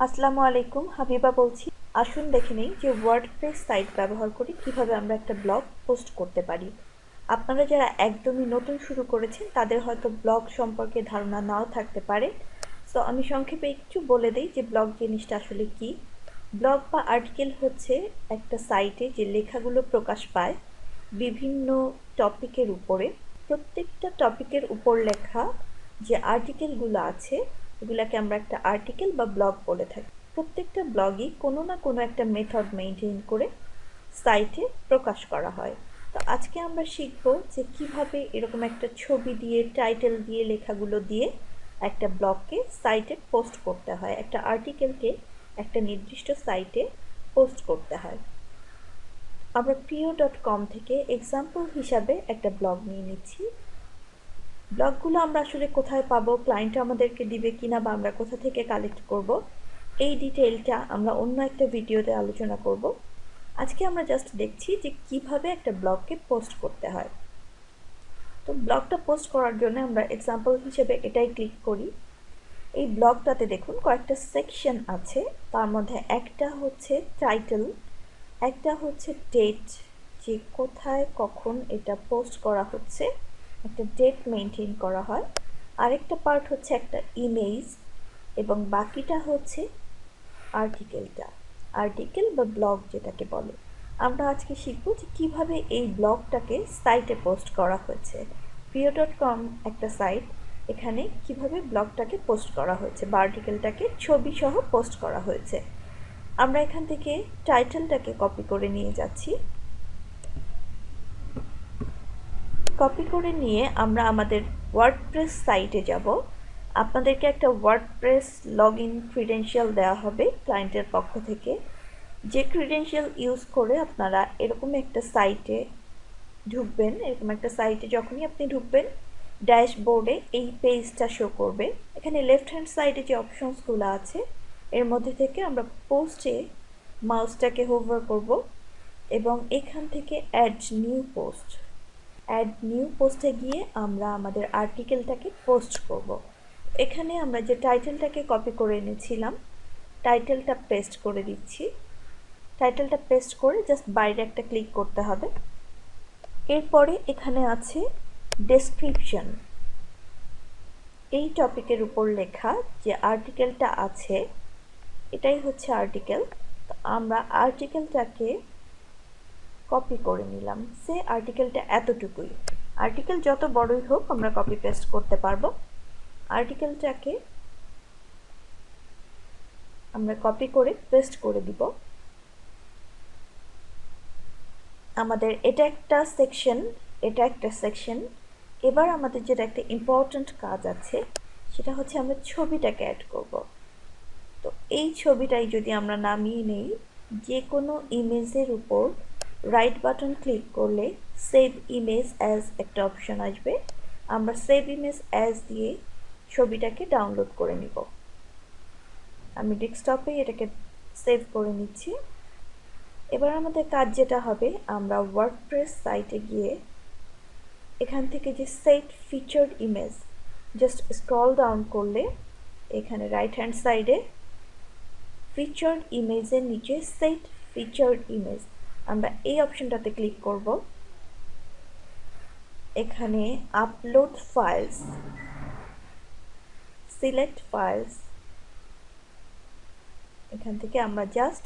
আসসালামু আলাইকুম, হাবিবা বলছি। আসুন দেখে নেই যে ওয়ার্ডপ্রেস সাইট ব্যবহার করে কিভাবে আমরা একটা ব্লগ পোস্ট করতে পারি। আপনারা যারা একদমই নতুন শুরু করেছেন তাদের হয়তো ব্লগ সম্পর্কে ধারণা নাও থাকতে পারে। সো আমি সংক্ষেপে একটু বলে দিই যে ব্লগ জিনিসটা আসলে কি। ব্লগ বা আর্টিকেল হচ্ছে একটা সাইটে যে লেখাগুলো প্রকাশ পায় বিভিন্ন টপিকের উপরে। প্রত্যেকটা টপিকের উপর লেখা যে আর্টিকেলগুলো আছে এগুলাকে আমরা একটা আর্টিকেল বা ব্লগ বলে থাকি। প্রত্যেকটা ব্লগই কোনো না কোনো একটা মেথড মেনটেন করে সাইটে প্রকাশ করা হয়। তো আজকে আমরা শিখব যে কিভাবে এরকম একটা ছবি দিয়ে টাইটেল দিয়ে লেখাগুলো দিয়ে একটা ব্লগকে সাইটে পোস্ট করতে হয়, একটা আর্টিকেলকে একটা নির্দিষ্ট সাইটে পোস্ট করতে হয়। আমরা প্রিয়.com থেকে এক্সাম্পল হিসাবে একটা ব্লগ নিয়ে নিচ্ছি। ব্লগগুলো আমরা আসলে কোথায় পাবো, ক্লায়েন্ট আমাদেরকে দিবে কিনা বা আমরা কোথা থেকে কালেক্ট করব, এই ডিটেইলটা আমরা অন্য একটা ভিডিওতে আলোচনা করব। আজকে আমরা জাস্ট দেখছি যে কিভাবে একটা ব্লগকে পোস্ট করতে হয়। তো ব্লগটা পোস্ট করার জন্য আমরা এক্সাম্পল হিসেবে এটাই ক্লিক করি। এই ব্লগটাতে দেখুন কয়েকটা সেকশন আছে, তার মধ্যে একটা হচ্ছে টাইটেল, একটা হচ্ছে ডেট, যে কোথায় কখন এটা পোস্ট করা হচ্ছে, একটা ডেট মেনটেন করা হয়। আরেকটা পার্ট হচ্ছে একটা ইমেজ এবং বাকিটা হচ্ছে আর্টিকেল বা ব্লগ যেটাকে বলে। আমরা আজকে শিখব যে কীভাবে এই ব্লগটাকে সাইটে পোস্ট করা হয়েছে। প্রিয়.com একটা সাইট, এখানে কিভাবে ব্লগটাকে পোস্ট করা হয়েছে বা আর্টিকেলটাকে ছবি সহ পোস্ট করা হয়েছে। আমরা এখান থেকে টাইটেলটাকে কপি করে নিয়ে যাচ্ছি। কপি করে নিয়ে আমরা আমাদের ওয়ার্ডপ্রেস সাইটে যাব। আপনাদেরকে একটা ওয়ার্ডপ্রেস লগ ইন ক্রিডেনশিয়াল দেওয়া হবে ক্লায়েন্টের পক্ষ থেকে, যে ক্রিডেনশিয়াল ইউজ করে আপনারা এরকম একটা সাইটে ঢুকবেন। এরকম একটা সাইটে যখনই আপনি ঢুকবেন ড্যাশবোর্ডে এই পেজটা শো করবে। এখানে লেফট হ্যান্ড সাইডে যে অপশনসগুলো আছে এর মধ্যে থেকে আমরা পোস্টে মাউসটাকে হোভার করব এবং এখান থেকে অ্যাড নিউ পোস্টে গিয়ে আমরা আমাদের আর্টিকেলটাকে পোস্ট করব। এখানে আমরা যে টাইটেলটাকে কপি করে এনেছিলাম টাইটেলটা পেস্ট করে দিচ্ছি। টাইটেলটা পেস্ট করে জাস্ট বাইরে একটা ক্লিক করতে হবে। এরপরে এখানে আছে ডেসক্রিপশন, এই টপিকের উপর লেখা যে আর্টিকেলটা আছে এটাই হচ্ছে আর্টিকেল। তো আমরা আর্টিকেলটাকে কপি করে নিলাম। সে আর্টিকেলটা এতটুকুই, আর্টিকেল যত বড়ই হোক আমরা কপি পেস্ট করতে পারবো। আর্টিকেলটাকে আমরা কপি করে পেস্ট করে দিব। আমাদের এটা একটা সেকশন। এবার আমাদের যেটা একটা ইম্পর্ট্যান্ট কাজ আছে সেটা হচ্ছে আমরা ছবিটাকে অ্যাড করব। তো এই ছবিটাই যদি আমরা নামিয়ে নেই, যে কোনো ইমেজের উপর রাইট বাটন ক্লিক করলে সেভ ইমেজ অ্যাজ একটা অপশন আসবে। আমরা সেভ ইমেজ অ্যাজ দিয়ে ছবিটাকে ডাউনলোড করে নিব। আমি ডেস্কটপে এটাকে সেভ করে নিচ্ছি। এবার আমাদের কাজ যেটা হবে, আমরা ওয়ার্ডপ্রেস সাইটে গিয়ে এখান থেকে যে set featured image, just scroll down করলে এখানে রাইট হ্যান্ড সাইডে ফিচার্ড ইমেজের নিচে সেট ফিচার্ড ইমেজ, আমরা এই অপশনটাতে ক্লিক করব। এখানে আপলোড ফাইলস, সিলেক্ট ফাইলস, এখান থেকে আমরা জাস্ট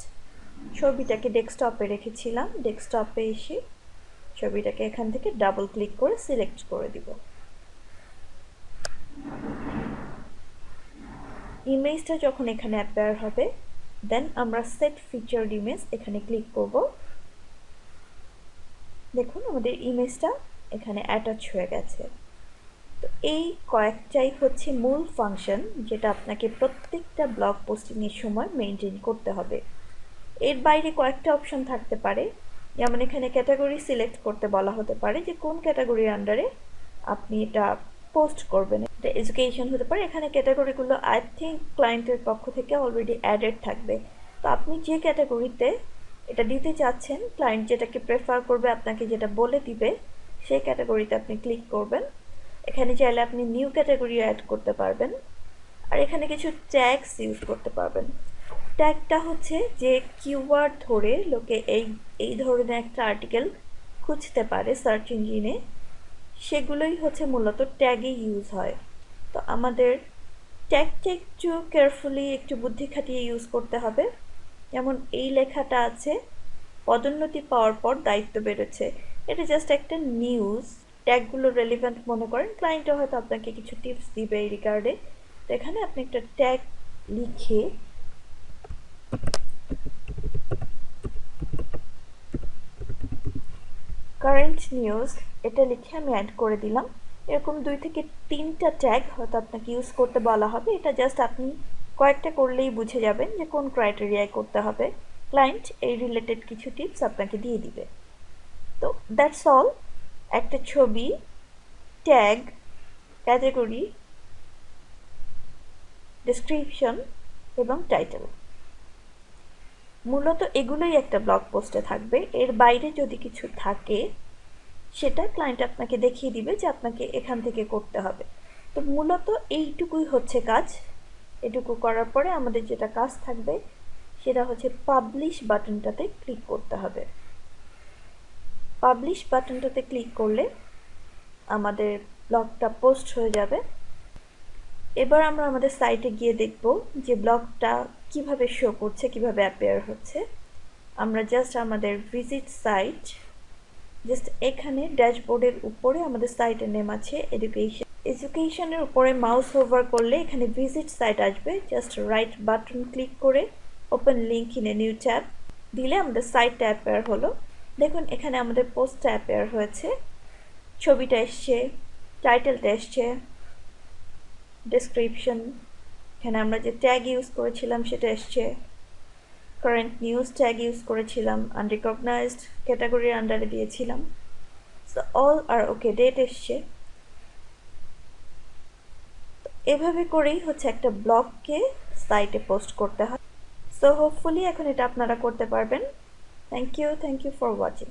ছবিটাকে ডেস্কটপে রেখেছিলাম, ডেস্কটপে এসে ছবিটাকে এখান থেকে ডাবল ক্লিক করে সিলেক্ট করে দিব। ইমেজটা যখন এখানে অ্যাপিয়ার হবে দেন আমরা সেট ফিচার্ড ইমেজ এখানে ক্লিক করব। দেখুন আমাদের ইমেজটা এখানে অ্যাটাচ হয়ে গেছে। তো এই কয়েকটাই হচ্ছে মূল ফাংশন যেটা আপনাকে প্রত্যেকটা ব্লগ পোস্টিংয়ের সময় মেনটেন করতে হবে। এর বাইরে কয়েকটা অপশন থাকতে পারে, যেমন এখানে ক্যাটাগরি সিলেক্ট করতে বলা হতে পারে যে কোন ক্যাটাগরির আন্ডারে আপনি এটা পোস্ট করবেন। এটা এডুকেশন হতে পারে। এখানে ক্যাটাগরিগুলো আই থিঙ্ক ক্লায়েন্টের পক্ষ থেকে অলরেডি অ্যাডেড থাকবে। তো আপনি যে ক্যাটাগরিতে এটা দিতে চাচ্ছেন, ক্লায়েন্ট যেটাকে প্রেফার করবে, আপনাকে যেটা বলে দিবে সেই ক্যাটাগরিতে আপনি ক্লিক করবেন। এখানে চাইলে আপনি নিউ ক্যাটাগরি অ্যাড করতে পারবেন আর এখানে কিছু ট্যাগস ইউজ করতে পারবেন। ট্যাগটা হচ্ছে যে কিওয়ার্ড ধরে লোকে এই ধরনের একটা আর্টিকেল খুঁজতে পারে সার্চ ইঞ্জিনে, সেগুলোই হচ্ছে মূলত ট্যাগে ইউজ হয়। তো আমাদের ট্যাগটা একটু কেয়ারফুলি, একটু বুদ্ধি খাটিয়ে ইউজ করতে হবে। যেমন এই লেখাটা আছে, পদোন্নতি পাওয়ার পর দায়িত্ব বেড়েছে, এটা জাস্ট একটা নিউজ। ট্যাগগুলো রেলিভেন্ট মনে করেন, ক্লায়েন্টও হয়তো আপনাকে কিছু টিপস দিবে এই রিগার্ডে। তো এখানে আপনি একটা ট্যাগ লিখে কারেন্ট নিউজ এটা লিখে আমি অ্যাড করে দিলাম। এরকম 2 থেকে 3টা ট্যাগ হয়তো আপনাকে ইউজ করতে বলা হবে। এটা জাস্ট আপনি কয়েকটা করলেই বুঝে যাবেন যে কোন ক্রাইটেরিয়ায় করতে হবে। ক্লায়েন্ট এই রিলেটেড কিছু টিপস আপনাকে দিয়ে দিবে। তো দ্যাটস অল। একটা ছবি, ট্যাগ, ক্যাটাগরি, ডেসক্রিপশন এবং টাইটেল, মূলত এগুলোই একটা ব্লগ পোস্টে থাকবে। এর বাইরে যদি কিছু থাকে সেটা ক্লায়েন্ট আপনাকে দেখিয়ে দিবে যে আপনাকে এখান থেকে করতে হবে। তো মূলত এইটুকুই হচ্ছে কাজ। এটুকু করার পরে আমাদের যেটা কাজ থাকবে সেটা হচ্ছে পাবলিশ বাটনটাতে ক্লিক করতে হবে। পাবলিশ বাটনটাতে ক্লিক করলে আমাদের ব্লগটা পোস্ট হয়ে যাবে। এবার আমরা আমাদের সাইটে গিয়ে দেখব যে ব্লগটা কিভাবে শো করছে, কিভাবে অ্যাপিয়ার হচ্ছে। আমরা জাস্ট আমাদের ভিজিট সাইট, জাস্ট এখানে ড্যাশবোর্ডের উপরে আমাদের সাইটের নেম আছে এডুকেশনের উপরে মাউস ওভার করলে এখানে ভিজিট সাইট আসবে। জাস্ট রাইট বাটন ক্লিক করে open link in a new tab দিলে আমাদের সাইটটা অ্যাপিয়ার হলো। দেখুন এখানে আমাদের পোস্টটা অ্যাপিয়ার হয়েছে, ছবিটা এসছে, টাইটেলটা এসছে, ডেসক্রিপশন, এখানে আমরা যে ট্যাগ ইউজ করেছিলাম সেটা এসছে, কারেন্ট নিউজ ট্যাগ ইউজ করেছিলাম, আনরিকগনাইজড ক্যাটাগরির আন্ডারে দিয়েছিলাম। সো অল আর ওকে, ডেট এসছে। এভাবে করেই হচ্ছে একটা ব্লগকে সাইটে পোস্ট করতে হয়। সো হোপফুলি এখন এটা আপনারা করতে পারবেন। Thank you for watching.